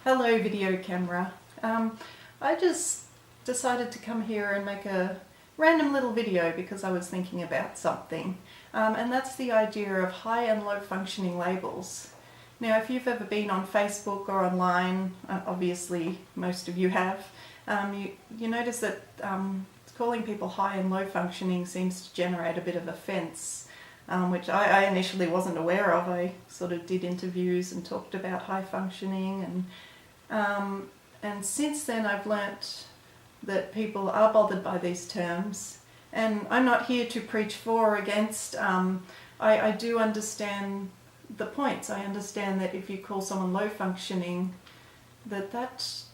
Hello video camera. I just decided to come here and make a random little video because I was thinking about something, and that's the idea of high and low functioning labels. Now if you've ever been on Facebook or online, obviously most of you have, you notice that calling people high and low functioning seems to generate a bit of offence, which I initially wasn't aware of. I sort of did interviews and talked about high functioning, and since then I've learnt that people are bothered by these terms, and I'm not here to preach for or against. I do understand the points. I understand that if you call someone low functioning, that's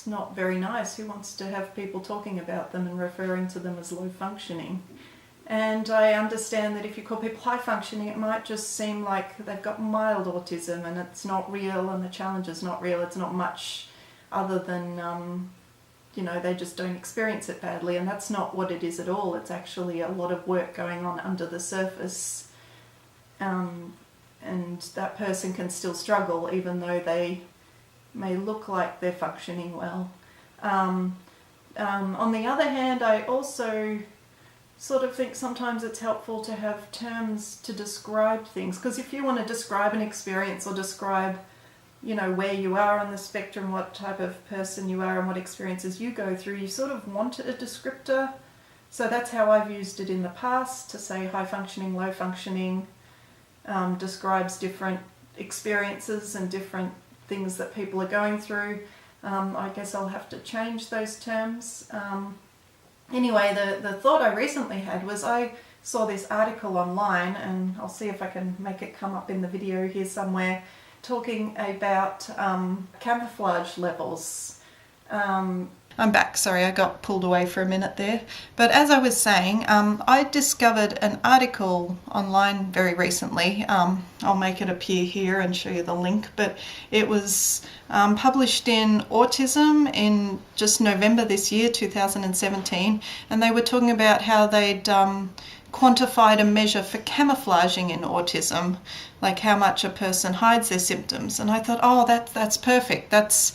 not very nice. Who wants to have people talking about them and referring to them as low functioning? And I understand that if you call people high functioning, it might just seem like they've got mild autism and it's not real and the challenge is not real. It's not much other than, they just don't experience it badly, and that's not what it is at all. It's actually a lot of work going on under the surface, and that person can still struggle even though they may look like they're functioning well. On the other hand, I also sort of think sometimes it's helpful to have terms to describe things, because if you want to describe an experience or describe, where you are on the spectrum, what type of person you are and what experiences you go through, you sort of want a descriptor. So that's how I've used it in the past, to say high functioning, low functioning, describes different experiences and different things that people are going through. I guess I'll have to change those terms. Anyway, the thought I recently had was I saw this article online, and I'll see if I can make it come up in the video here somewhere, talking about camouflage levels. I'm back, sorry, I got pulled away for a minute there. But as I was saying, I discovered an article online very recently. I'll make it appear here and show you the link, but it was published in Autism in just November this year, 2017, and they were talking about how they'd quantified a measure for camouflaging in autism, like how much a person hides their symptoms. And I thought, oh, that's perfect. That's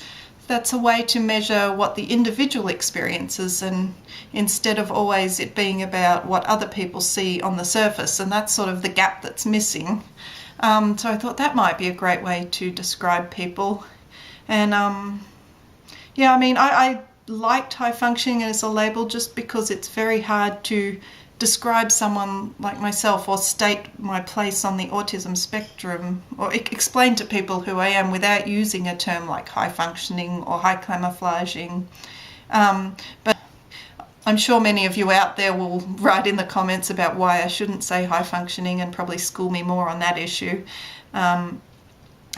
a way to measure what the individual experiences, and instead of always it being about what other people see on the surface, and that's sort of the gap that's missing. So I thought that might be a great way to describe people. And I liked high functioning as a label just because it's very hard to describe someone like myself or state my place on the autism spectrum or explain to people who I am without using a term like high functioning or high camouflaging. But I'm sure many of you out there will write in the comments about why I shouldn't say high functioning and probably school me more on that issue. And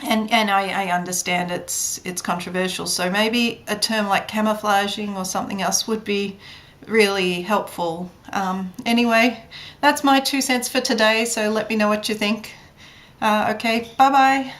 I understand it's controversial, so maybe a term like camouflaging or something else would be really helpful. Anyway, that's my 2 cents for today, so let me know what you think. Okay, bye bye.